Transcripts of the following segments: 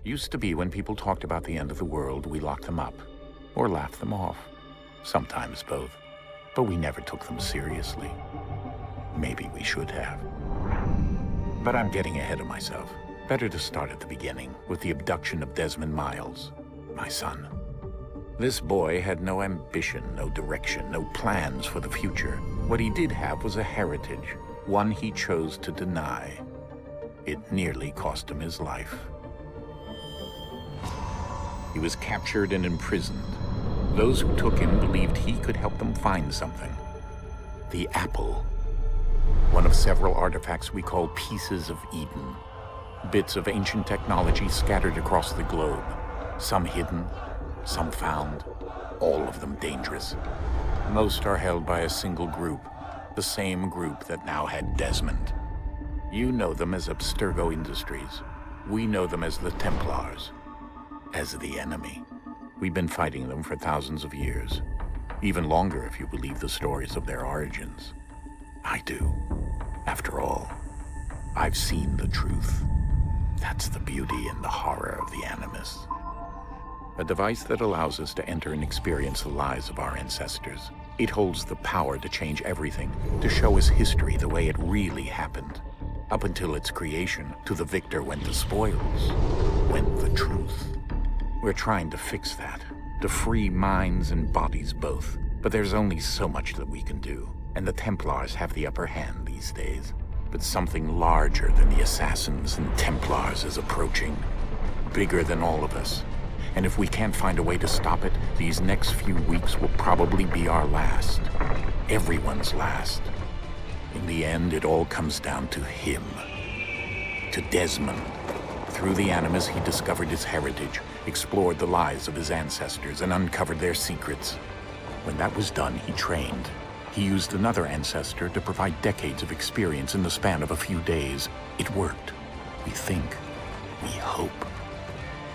Used to be when people talked about the end of the world, we locked them up. Or laughed them off. Sometimes both. But we never took them seriously. Maybe we should have. But I'm getting ahead of myself. Better to start at the beginning, with the abduction of Desmond Miles, my son. This boy had no ambition, no direction, no plans for the future. What he did have was a heritage, one he chose to deny. It nearly cost him his life. He was captured and imprisoned. Those who took him believed he could help them find something. The apple. One of several artifacts we call pieces of Eden. Bits of ancient technology scattered across the globe. Some hidden, some found, all of them dangerous. Most are held by a single group, the same group that now had Desmond. You know them as Abstergo Industries. We know them as the Templars. As the enemy. We've been fighting them for thousands of years. Even longer if you believe the stories of their origins. I do. After all, I've seen the truth. That's the beauty and the horror of the Animus. A device that allows us to enter and experience the lives of our ancestors. It holds the power to change everything, to show us history the way it really happened. Up until its creation, to the victor went the spoils, went the truth. We're trying to fix that, to free minds and bodies both. But there's only so much that we can do, and the Templars have the upper hand these days. But something larger than the Assassins and Templars is approaching, bigger than all of us. And if we can't find a way to stop it, these next few weeks will probably be our last. Everyone's last. In the end, it all comes down to him. To Desmond. Through the Animus, he discovered his heritage, explored the lives of his ancestors, and uncovered their secrets. When that was done, he trained. He used another ancestor to provide decades of experience in the span of a few days. It worked. We think. We hope.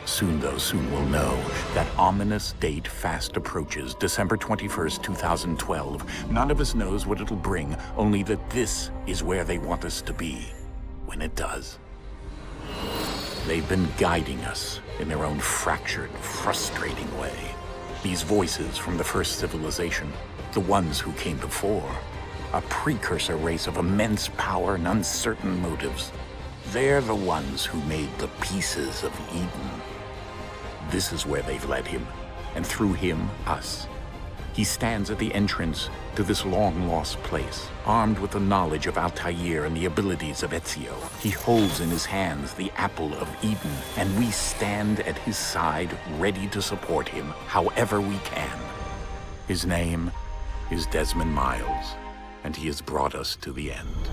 Soon, though, soon we'll know. That ominous date fast approaches, December 21st, 2012. None of us knows what it'll bring, only that this is where they want us to be. When it does. They've been guiding us in their own fractured, frustrating way. These voices from the first civilization, the ones who came before, a precursor race of immense power and uncertain motives. They're the ones who made the pieces of Eden. This is where they've led him, and through him, us. He stands at the entrance to this long-lost place, armed with the knowledge of Altair and the abilities of Ezio. He holds in his hands the apple of Eden, and we stand at his side, ready to support him however we can. His name is Desmond Miles, and he has brought us to the end.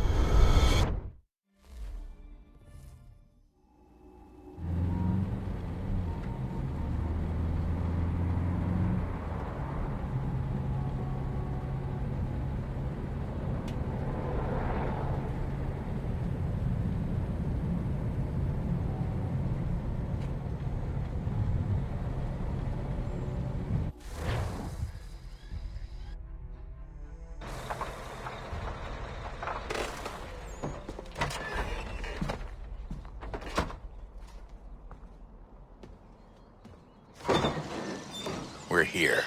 We're here.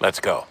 Let's go.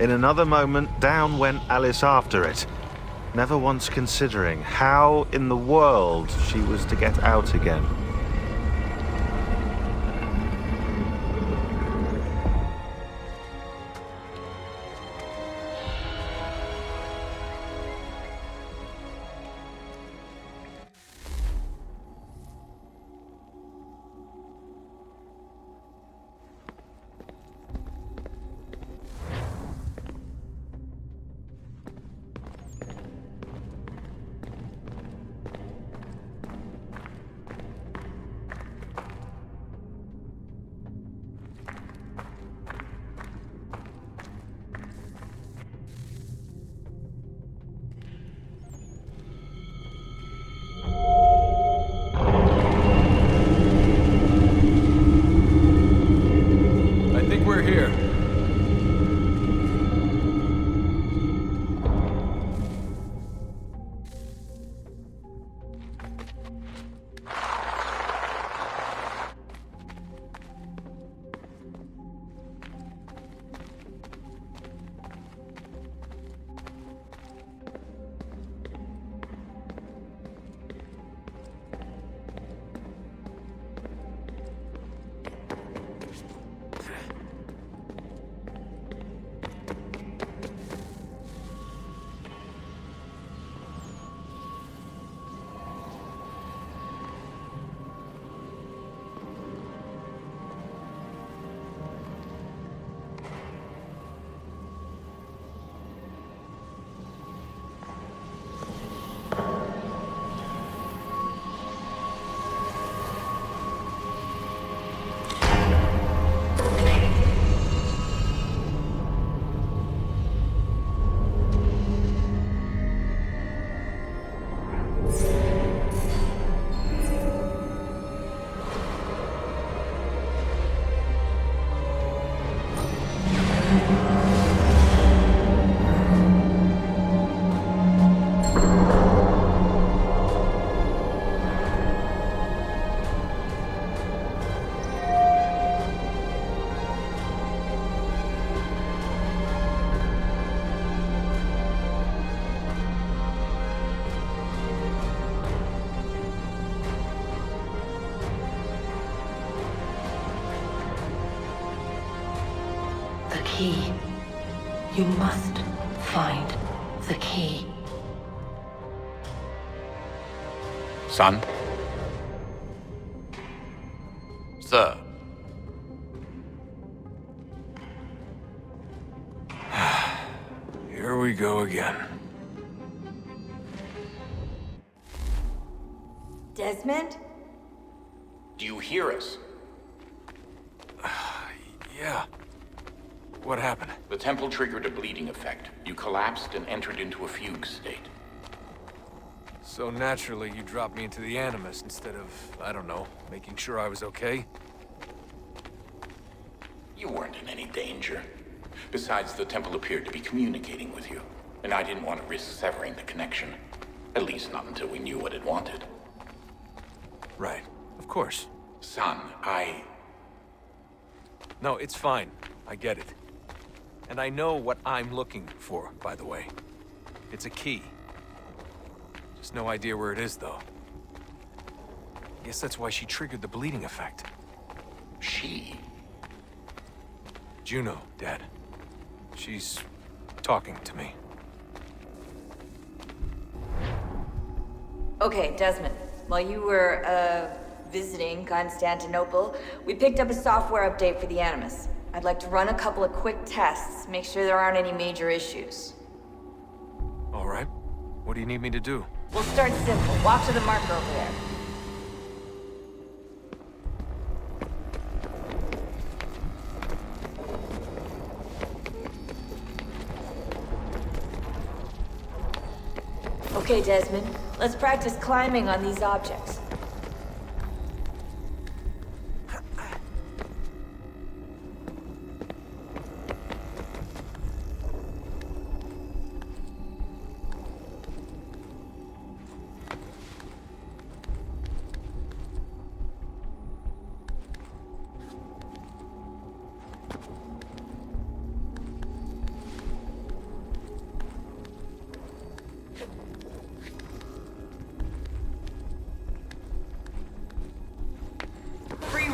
In another moment, down went Alice after it, never once considering how in the world she was to get out again. Key. You must find the key. Son? Sir. Here we go again. Desmond? Do you hear us? Yeah. What happened? The temple triggered a bleeding effect. You collapsed and entered into a fugue state. So naturally, you dropped me into the Animus instead of, I don't know, making sure I was okay? You weren't in any danger. Besides, the temple appeared to be communicating with you, and I didn't want to risk severing the connection. At least not until we knew what it wanted. Right. Of course. Son, No, it's fine. I get it. And I know what I'm looking for, by the way. It's a key. Just no idea where it is, though. Guess that's why she triggered the bleeding effect. She? Juno, Dad. She's talking to me. Okay, Desmond. While you were, visiting Constantinople, we picked up a software update for the Animus. I'd like to run a couple of quick tests, make sure there aren't any major issues. All right. What do you need me to do? We'll start simple. Walk to the marker over there. Okay, Desmond. Let's practice climbing on these objects.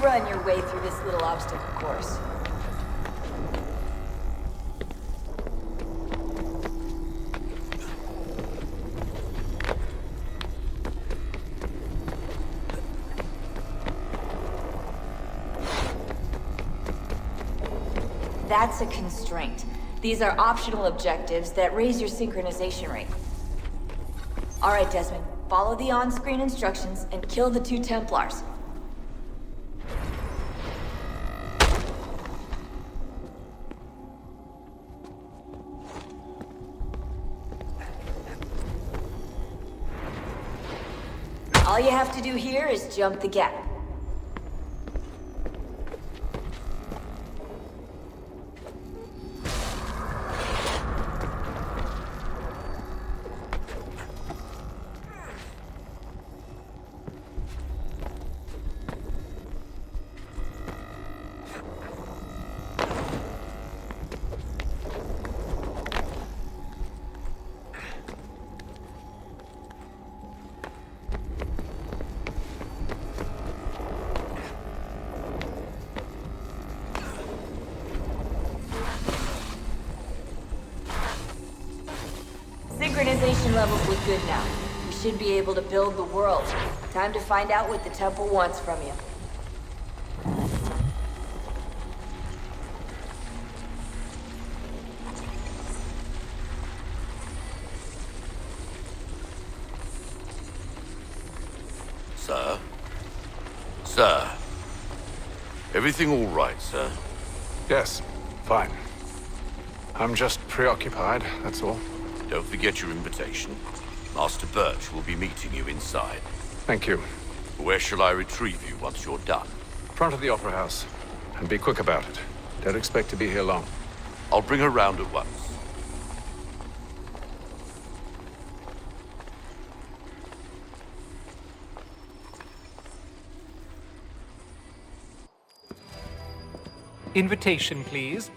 run your way through this little obstacle course. That's a constraint. These are optional objectives that raise your synchronization rate. Alright, Desmond. Follow the on-screen instructions and kill the 2 Templars. All you have to do here is jump the gap. Synchronization levels look good now. We should be able to build the world. Time to find out what the temple wants from you. Sir? Sir? Everything all right, sir? Yes, fine. I'm just preoccupied, that's all. Don't forget your invitation. Master Birch will be meeting you inside. Thank you. Where shall I retrieve you once you're done? Front of the Opera House. And be quick about it. Don't expect to be here long. I'll bring her round at once. Invitation, please.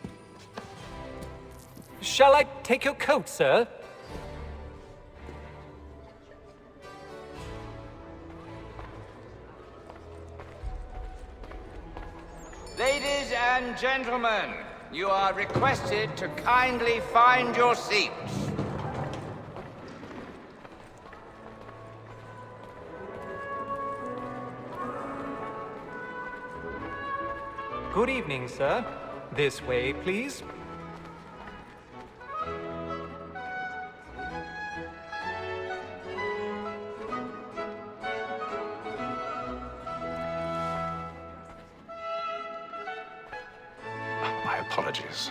Shall I take your coat, sir? Ladies and gentlemen, you are requested to kindly find your seats. Good evening, sir. This way, please. My apologies.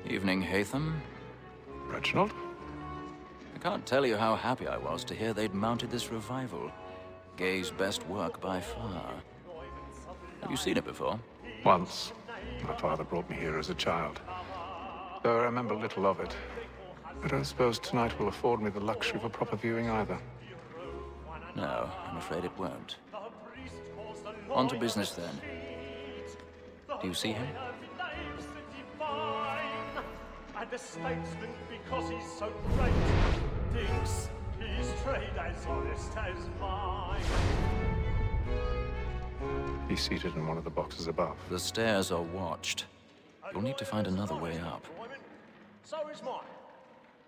Evening, Hatham. Reginald? I can't tell you how happy I was to hear they'd mounted this revival. Gay's best work by far. Have you seen it before? Once. My father brought me here as a child. Though I remember little of it. I don't suppose tonight will afford me the luxury of a proper viewing either. No, I'm afraid it won't. On to business then. Do you see him? And the statesman, because he's so great, thinks his trade as honest as mine. He's seated in one of the boxes above. The stairs are watched. You'll need to find another way up. So is mine.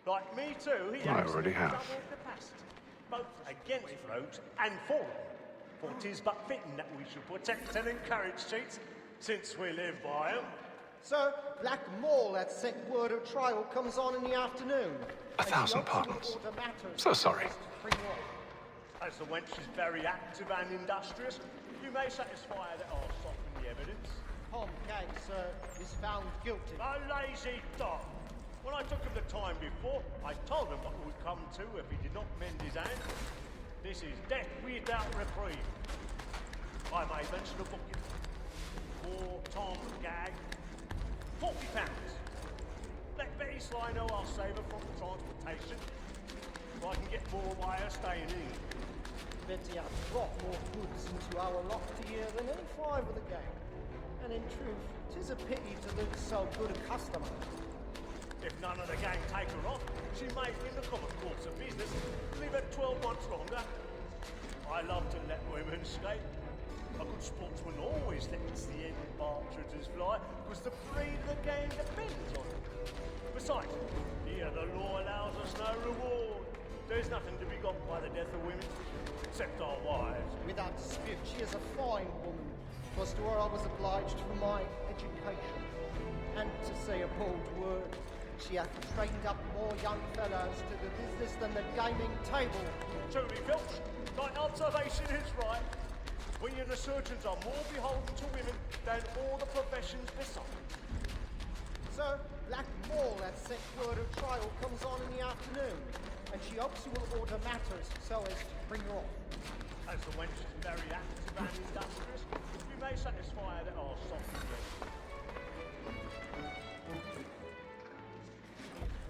Like me too, he I already have. capacity, both against rogues and for them. For 'tis but fitting that we should protect and encourage cheats, since we live by them. Sir, Black Mall, that set word of trial comes on in the afternoon. 1,000 pardons. So sorry. As the wench is very active and industrious, you may satisfy her that I'll soften the evidence. Tom Gag, sir, is found guilty. A lazy dog. When I took him the time before, I told him what would come to if he did not mend his hand. This is death without reprieve. I may mention a booking. For Tom Gag, £40. Let Betty Sly know I'll save her from transportation, so I can get more by her staying in. Betty has brought more goods into our loft a year than any 5 of the gang. And in truth, 'tis a pity to lose so good a customer. If none of the gang take her off, she may, in the common course of business, live at 12 months longer. I love to let women skate. A good sportsman always lets the end partridges fly, because the breed of the gang depends on it. Besides, here the law allows us no reward. There's nothing to be got by the death of women, except our wives. Without dispute, she is a fine woman. 'Twas to her I was obliged for my education. And to say a bold word, she hath trained up more young fellows to the business than the gaming table. Truly, Filch, thy observation is right. We and the surgeons are more beholden to women than all the professions beside. Sir, Black Mall at set word of trial comes on in the afternoon, and she hopes you will order matters so as to bring her off. As the wench is very active and industrious, we may satisfy her that our soft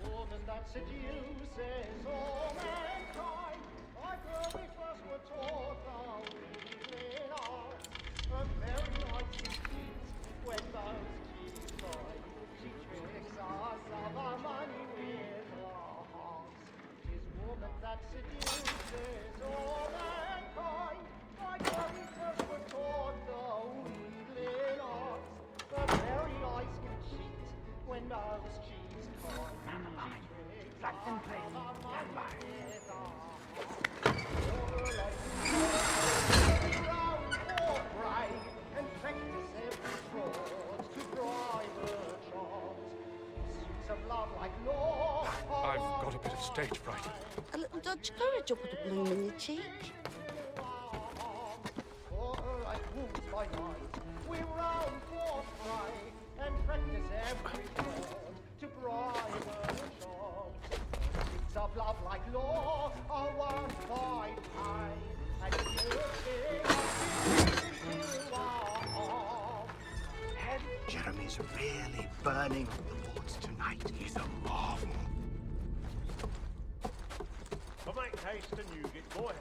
Woman that seduces all mankind, like her we first were taught our evening arts. A very nice indeed, when those keys cry, she tricks us of our money with her hearts. 'Tis woman that seduces all mankind, like her we first were taught our evening arts. A very eyes can cheat when those keys cry. Saxon train, stand by. And practice every fraud to bribe her charms. Suits of love like law. I've got a bit of stage fright. A little Dutch courage will put a bloom in your cheek. For her like wounds by night, we round for pride and practice every fraud to bribe her charms. Suits of love like law are won by time, and Jeremy's really burning up the wards tonight. He's a marvel. But make haste and you get boy,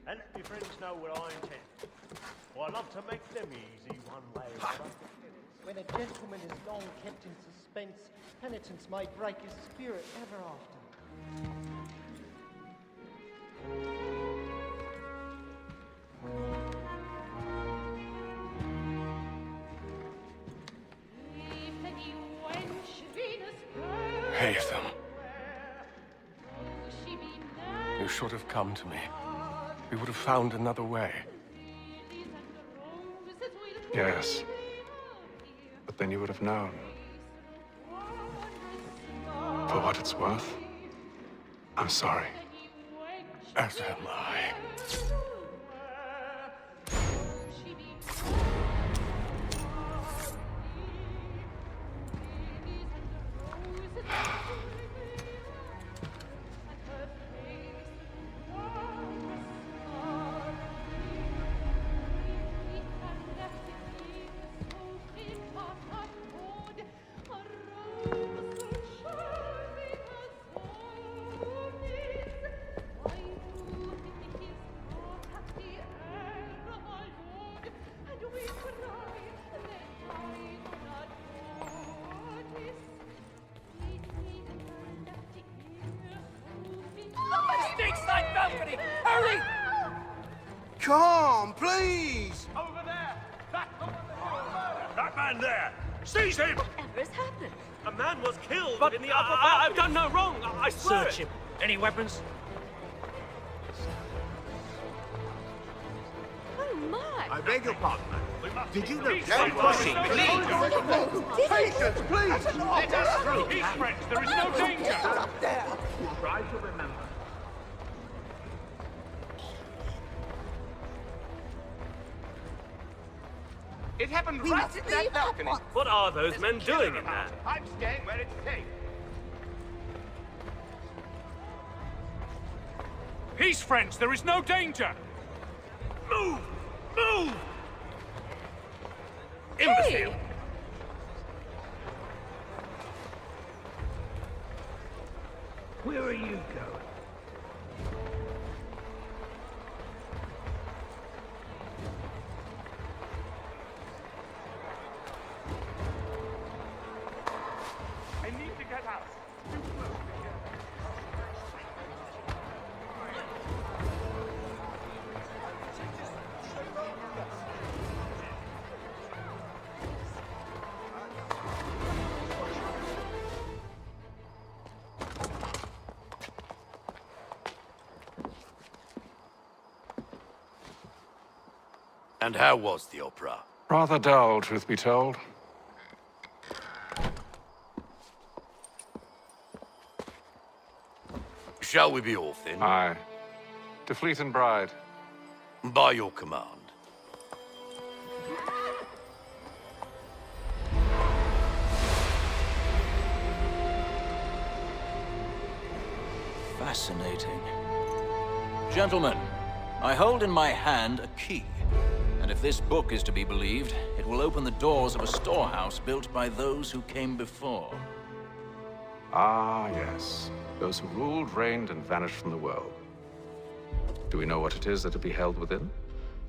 and let your friends know what I intend. For I love to make them easy one way or another. When a gentleman is long kept in suspense, penitence may break his spirit ever after. Haytham. You should have come to me. We would have found another way. Yes. But then you would have known. For what it's worth, I'm sorry. As am I. Balcony! Hurry! Come, please! Over there! That man there! Seize him! Whatever has happened? A man was killed in the upper balcony. I've done no wrong. I swear Search him. Any weapons? Oh my! I beg your pardon, man. Did you know? Patience, please! Let us through. Peace, friends. There is no danger. Up there. Try to remember. It happened right at that balcony. What are those men doing in there? I'm staying where it's safe. Peace, friends. There is no danger. Move! Move! Imbecile! Hey! Where are you going? get out. And how was the opera? Rather dull, truth be told. Shall we be off then? Aye. To Fleet and Bride. By your command. Fascinating. Gentlemen, I hold in my hand a key. And if this book is to be believed, it will open the doors of a storehouse built by those who came before. Ah, yes. Those who ruled, reigned, and vanished from the world. Do we know what it is that will be held within?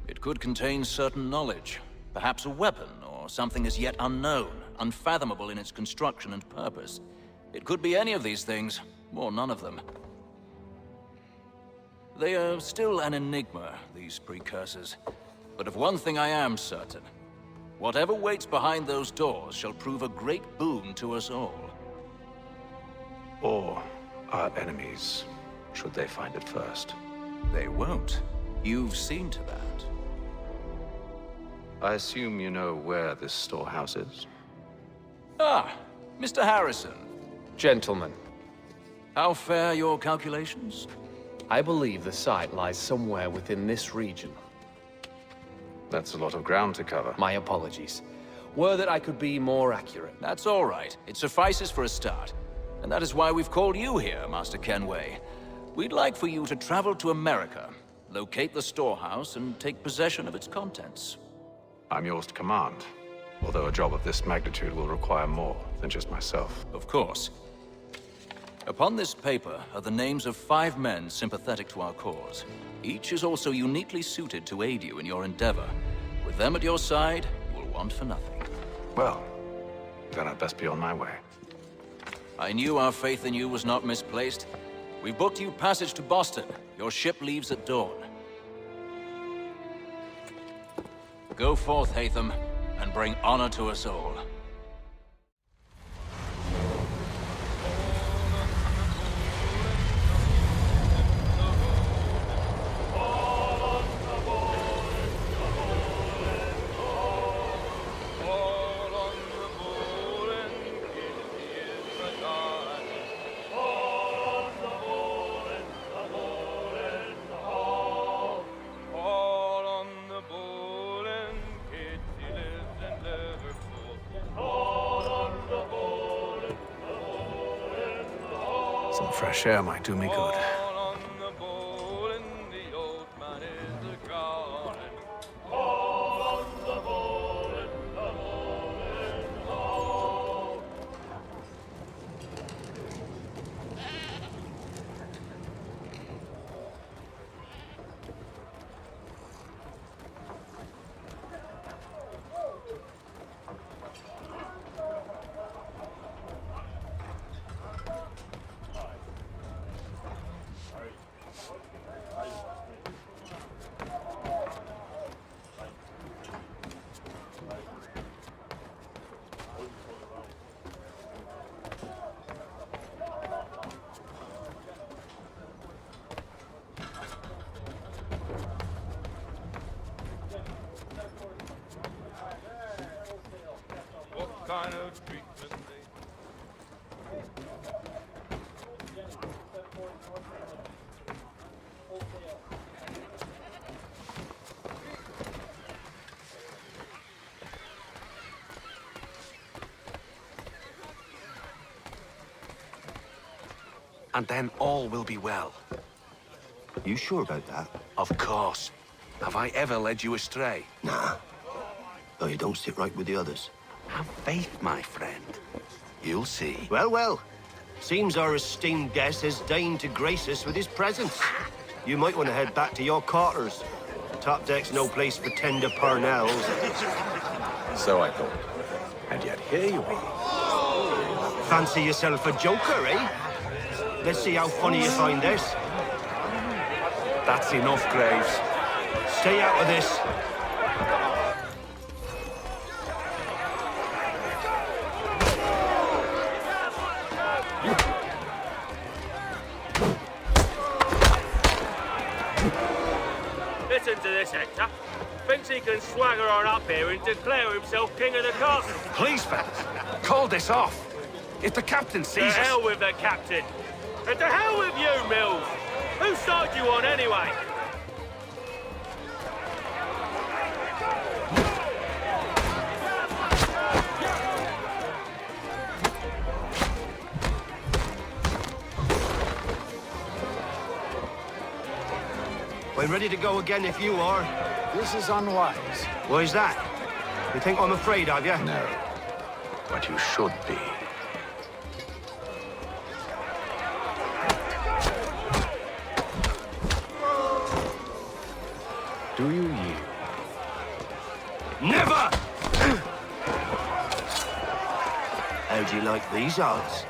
It could contain certain knowledge. Perhaps a weapon, or something as yet unknown, unfathomable in its construction and purpose. It could be any of these things, or none of them. They are still an enigma, these precursors. But of one thing I am certain. Whatever waits behind those doors shall prove a great boon to us all. Or our enemies, should they find it first. They won't. You've seen to that. I assume you know where this storehouse is? Ah, Mr. Harrison. Gentlemen, How fare your calculations? I believe the site lies somewhere within this region. That's a lot of ground to cover. My apologies. Were that I could be more accurate. That's all right. It suffices for a start. And that is why we've called you here, Master Kenway. We'd like for you to travel to America, locate the storehouse, and take possession of its contents. I'm yours to command. Although a job of this magnitude will require more than just myself. Of course. Upon this paper are the names of 5 men sympathetic to our cause. Each is also uniquely suited to aid you in your endeavor. With them at your side, you will want for nothing. Well, then I'd best be on my way. I knew our faith in you was not misplaced. We booked you passage to Boston. Your ship leaves at dawn. Go forth, Hatham, and bring honor to us all. Some fresh air might do me good. What kind of treatment And then all will be well. You sure about that? Of course. Have I ever led you astray? Nah. Though you don't sit right with the others. Have faith, my friend. You'll see. Well, well. Seems our esteemed guest has deigned to grace us with his presence. You might want to head back to your quarters. Top deck's no place for tender parnells. So I thought. And yet here you are. Fancy yourself a joker, eh? Let's see how funny you find this. That's enough, Graves. Stay out of this. Listen to this, Hector. Thinks he can swagger on up here and declare himself king of the castle. Please, fellas, call this off. If the captain sees us... To hell with the captain. And to hell with you, Mills. Whose side you on, anyway? I'm ready to go again if you are. This is unwise. Why's that? You think I'm afraid of you? No, but you should be. Do you yield? Never! How do you like these odds?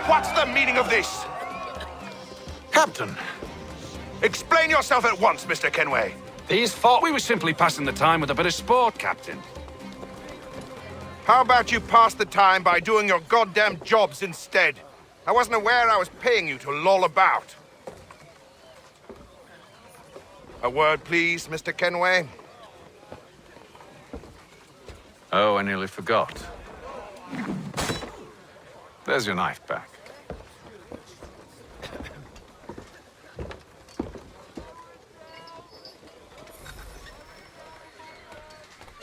What's the meaning of this? Captain! Explain yourself at once, Mr. Kenway. These thought we were simply passing the time with a bit of sport, Captain. How about you pass the time by doing your goddamn jobs instead? I wasn't aware I was paying you to loll about. A word, please, Mr. Kenway. Oh, I nearly forgot. There's your knife back.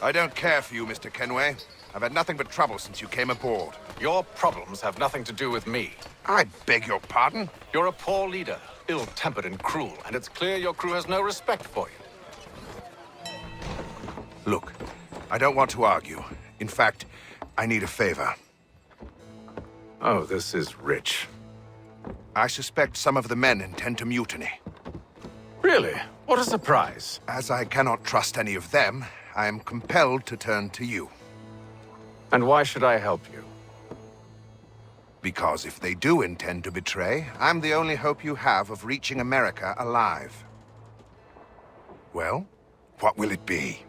I don't care for you, Mr. Kenway. I've had nothing but trouble since you came aboard. Your problems have nothing to do with me. I beg your pardon? You're a poor leader, ill-tempered and cruel, and it's clear your crew has no respect for you. Look, I don't want to argue. In fact, I need a favor. Oh, this is rich. I suspect some of the men intend to mutiny. Really? What a surprise. As I cannot trust any of them, I am compelled to turn to you. And why should I help you? Because if they do intend to betray, I'm the only hope you have of reaching America alive. Well, what will it be?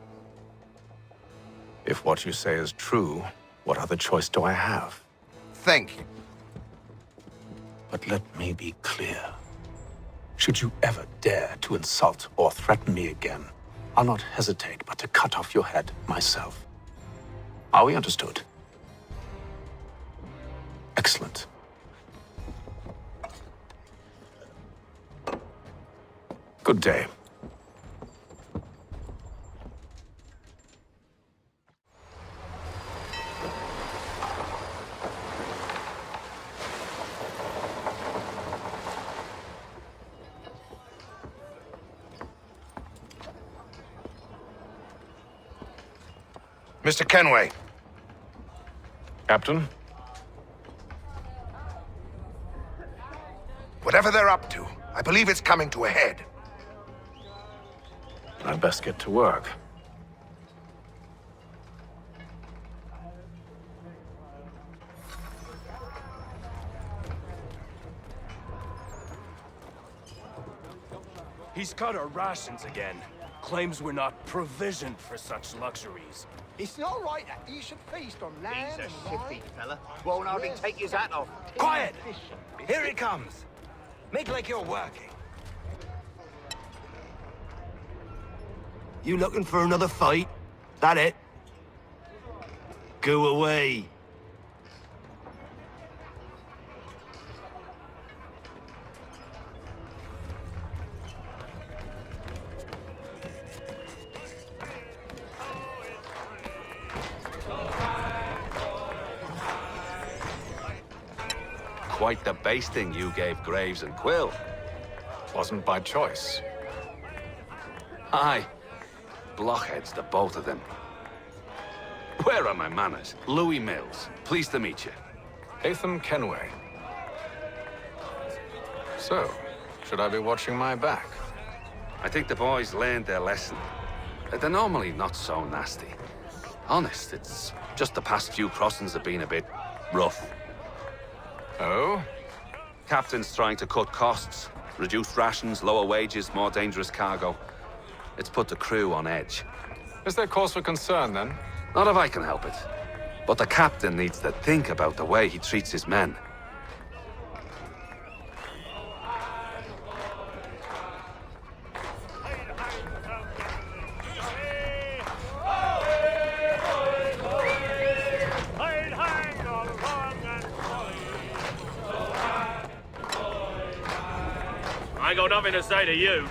If what you say is true, what other choice do I have? Thank you. But let me be clear. Should you ever dare to insult or threaten me again, I'll not hesitate but to cut off your head myself. Are we understood? Excellent. Good day. Mr. Kenway. Captain? Whatever they're up to, I believe it's coming to a head. I'd best get to work. He's cut our rations again. Claims we're not provisioned for such luxuries. It's not right that you should feast on land. He's a shifty fella. Won't hardly take his hat off. Quiet! Here he comes. Make like you're working. You looking for another fight? That it? Go away. Quite the basting you gave Graves and Quill. Wasn't by choice. Aye. Blockheads, the both of them. Where are my manners? Louis Mills. Pleased to meet you. Hatham Kenway. So, should I be watching my back? I think the boys learned their lesson. They're normally not so nasty. Honest, it's just the past few crossings have been a bit rough. Oh? Captain's trying to cut costs. Reduced rations, lower wages, more dangerous cargo. It's put the crew on edge. Is there cause for concern, then? Not if I can help it. But the captain needs to think about the way he treats his men. I ain't got nothing to say to you.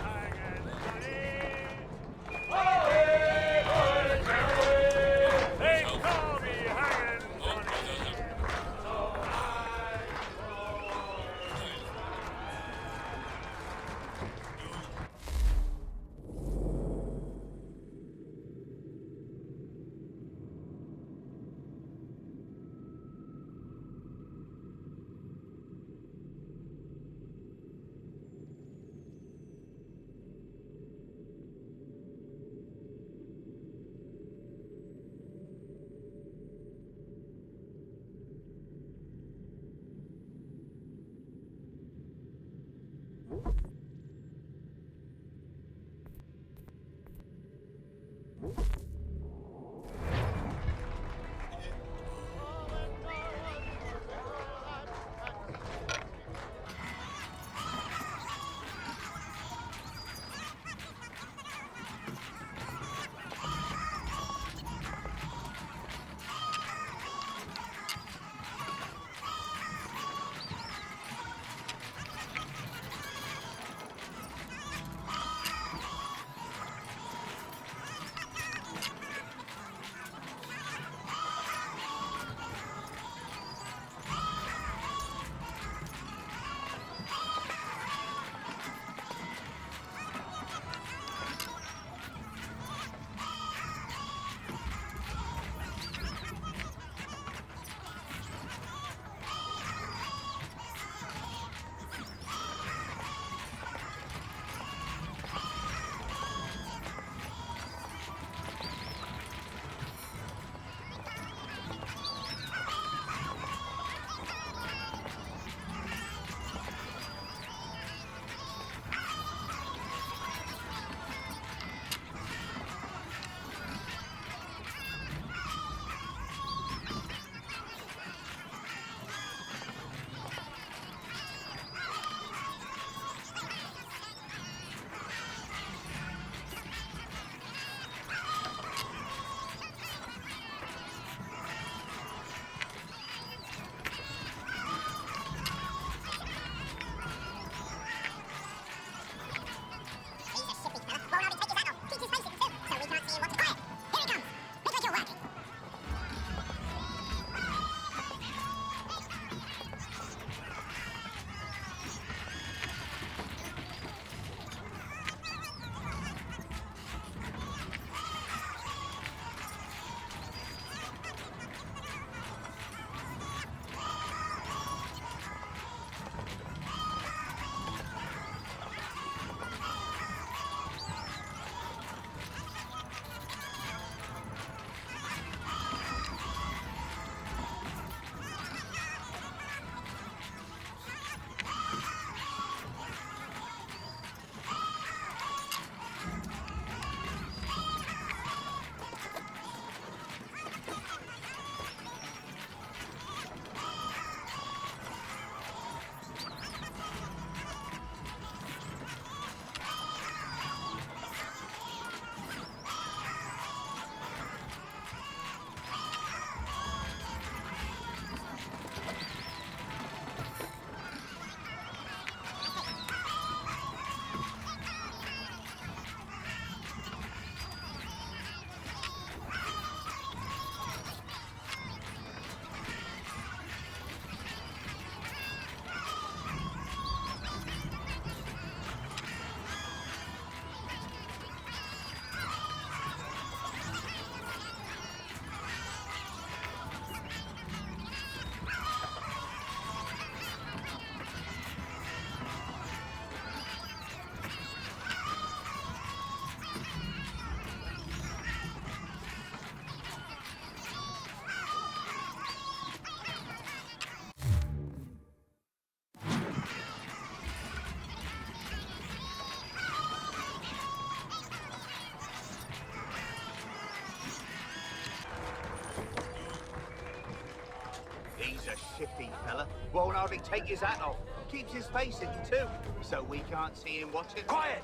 a shifty fella. Won't hardly take his hat off. Keeps his face in too, so we can't see him watching. Quiet!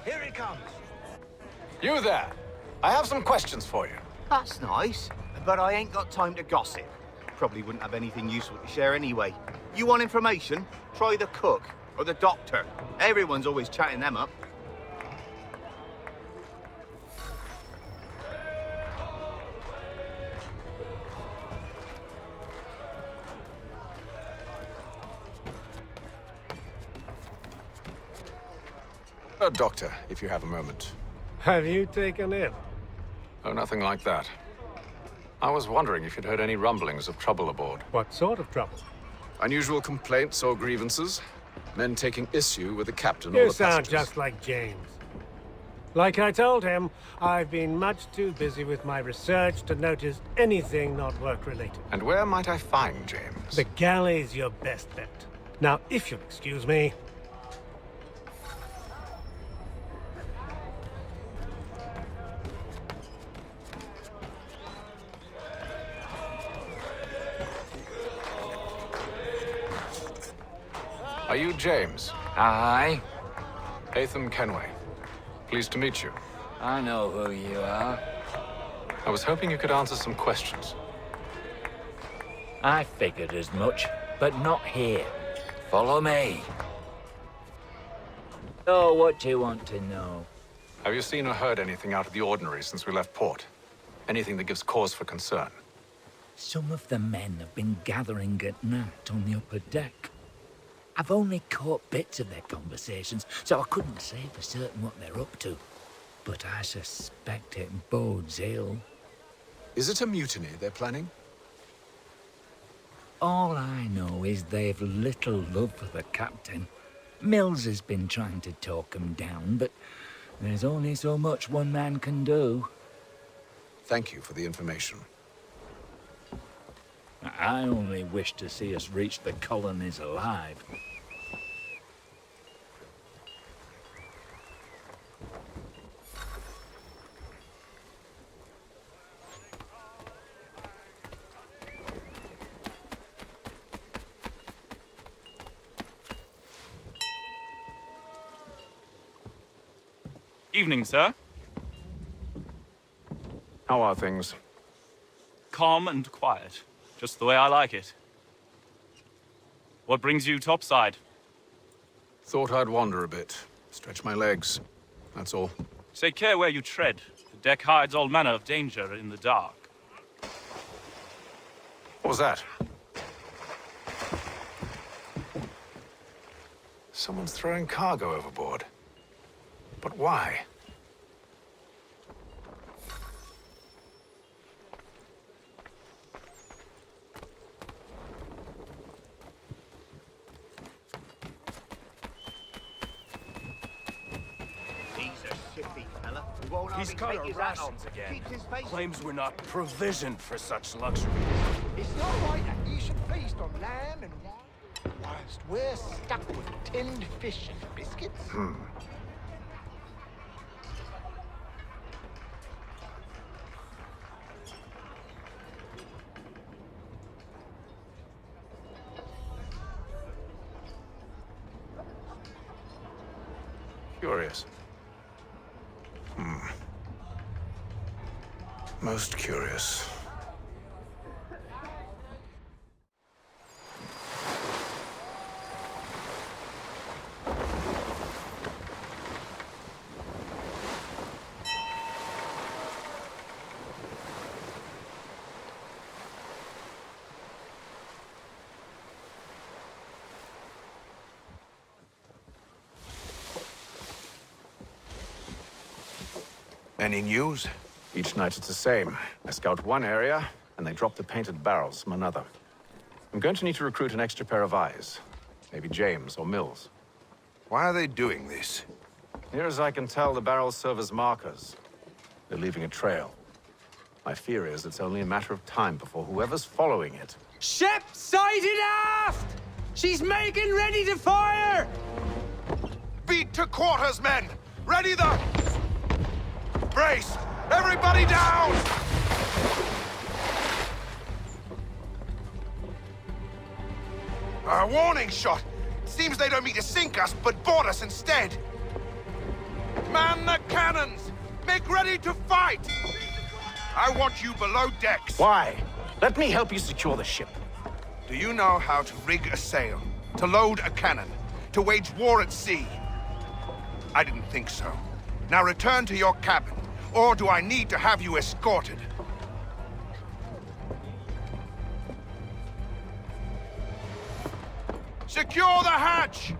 Here he comes. You there! I have some questions for you. That's nice, but I ain't got time to gossip. Probably wouldn't have anything useful to share anyway. You want information? Try the cook or the doctor. Everyone's always chatting them up. A doctor, if you have a moment. Have you taken ill? Oh, nothing like that. I was wondering if you'd heard any rumblings of trouble aboard. What sort of trouble? Unusual complaints or grievances? Men taking issue with the captain or You the sound passengers? just like James. Like I told him, I've been much too busy with my research to notice anything not work-related. And where might I find James? The galley's your best bet. Now, if you'll excuse me... Are you James? Aye. Atham Kenway. Pleased to meet you. I know who you are. I was hoping you could answer some questions. I figured as much, but not here. Follow me. Oh, what do you want to know? Have you seen or heard anything out of the ordinary since we left port? Anything that gives cause for concern? Some of the men have been gathering at night on the upper deck. I've only caught bits of their conversations, so I couldn't say for certain what they're up to. But I suspect it bodes ill. Is it a mutiny they're planning? All I know is they've little love for the captain. Mills has been trying to talk him down, but there's only so much one man can do. Thank you for the information. I only wish to see us reach the colonies alive. Evening, sir. How are things? Calm and quiet. Just the way I like it. What brings you topside? Thought I'd wander a bit. Stretch my legs. That's all. Take care where you tread. The deck hides all manner of danger in the dark. What was that? Someone's throwing cargo overboard. But why? He's cut our rations again. Claims we're not provisioned for such luxury. It's not right that you should feast on lamb and wine, whilst we're stuck with tinned fish and biscuits. Curious. Most curious. Any news? Each night it's the same. I scout one area, and they drop the painted barrels from another. I'm going to need to recruit an extra pair of eyes. Maybe James or Mills. Why are they doing this? Near as I can tell, the barrels serve as markers. They're leaving a trail. My fear is it's only a matter of time before whoever's following it... Ship sighted aft! She's making ready to fire! Beat to quarters, men! Ready the... Brace! Everybody down! A warning shot! Seems they don't mean to sink us, but board us instead. Man the cannons! Make ready to fight! I want you below decks. Why? Let me help you secure the ship. Do you know how to rig a sail? To load a cannon? To wage war at sea? I didn't think so. Now return to your cabin, or do I need to have you escorted? Secure the hatch!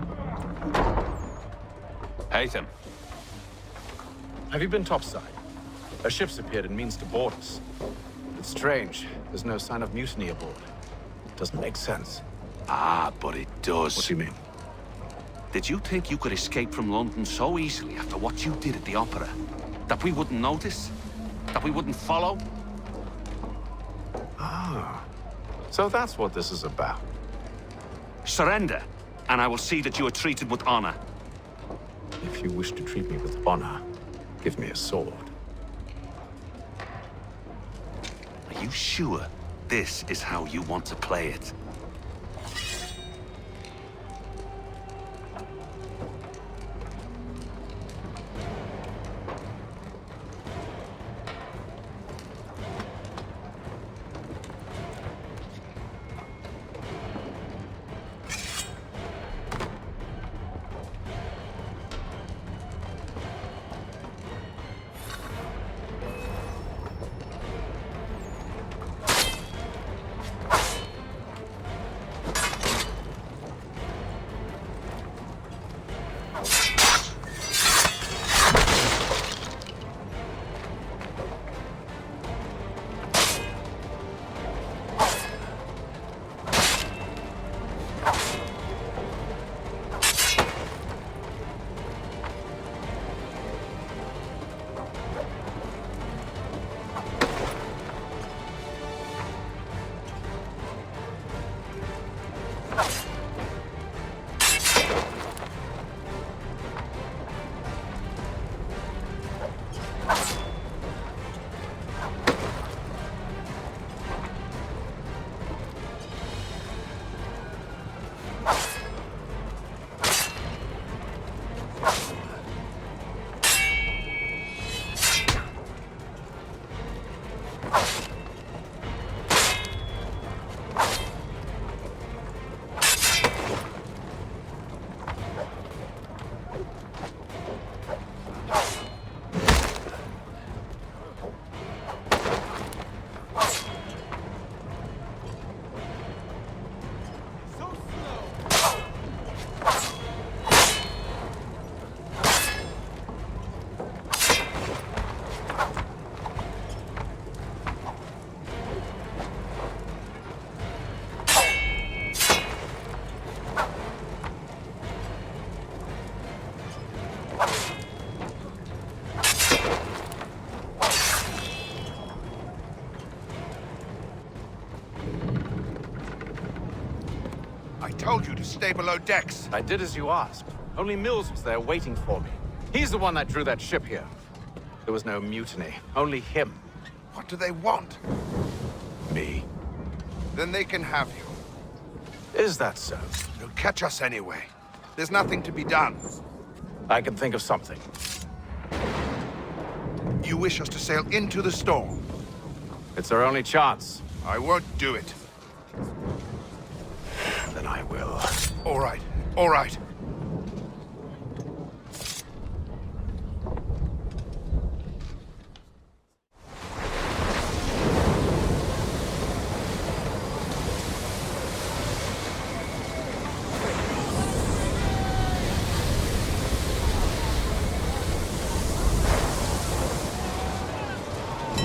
Haytham. Have you been topside? A ship's appeared and means to board us. It's strange. There's no sign of mutiny aboard. Doesn't make sense. Ah, but it does. What do you mean? Did you think you could escape from London so easily after what you did at the opera? That we wouldn't notice? That we wouldn't follow? Ah. So that's what this is about. Surrender, and I will see that you are treated with honor. If you wish to treat me with honor, give me a sword. Are you sure this is how you want to play it? I told you to stay below decks. I did as you asked. Only Mills was there waiting for me. He's the one that drew that ship here. There was no mutiny, only him. What do they want? Me. Then they can have you. Is that so? They'll catch us anyway. There's nothing to be done. I can think of something. You wish us to sail into the storm? It's our only chance. I won't do it. Then I will. All right, all right.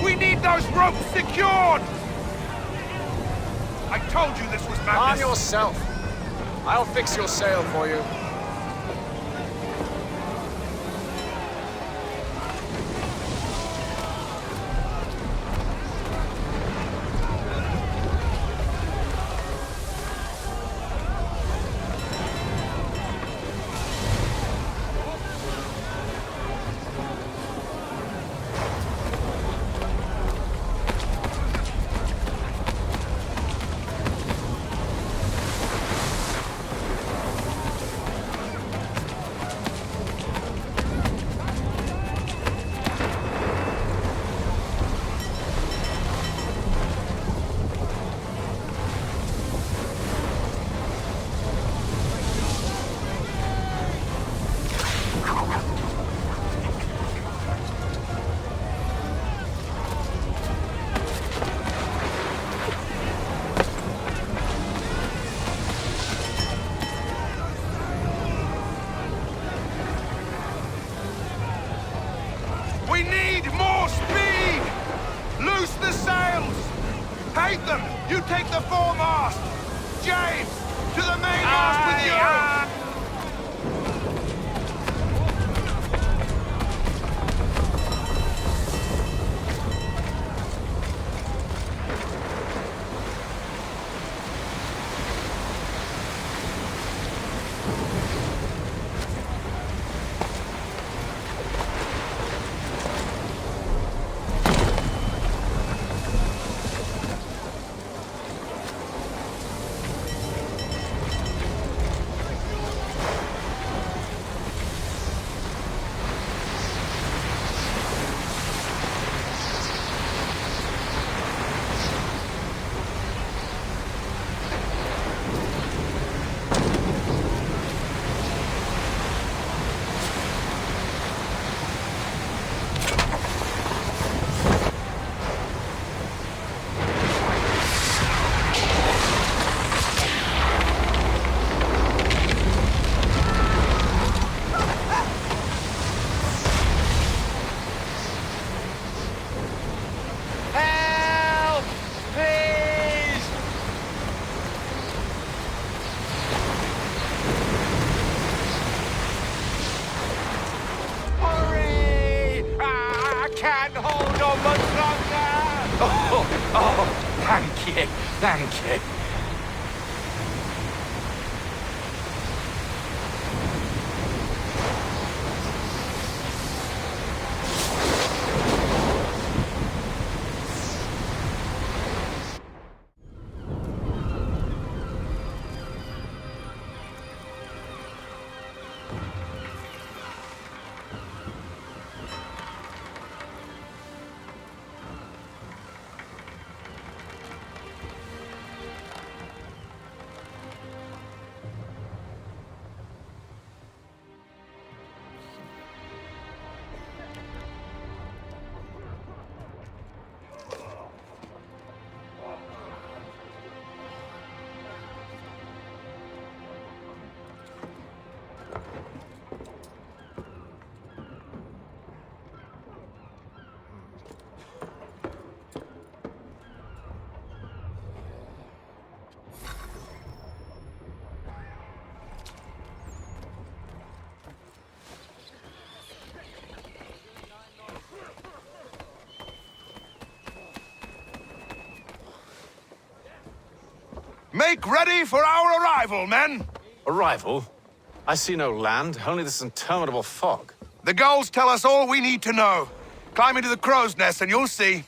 We need those ropes secured! I told you this was madness. Arm yourself. I'll fix your sail for you. sails! Hate them! You take the foremast! James! To the mainmast with you! Thank you. Make ready for our arrival, men! Arrival? I see no land, only this interminable fog. The gulls tell us all we need to know. Climb into the crow's nest and you'll see.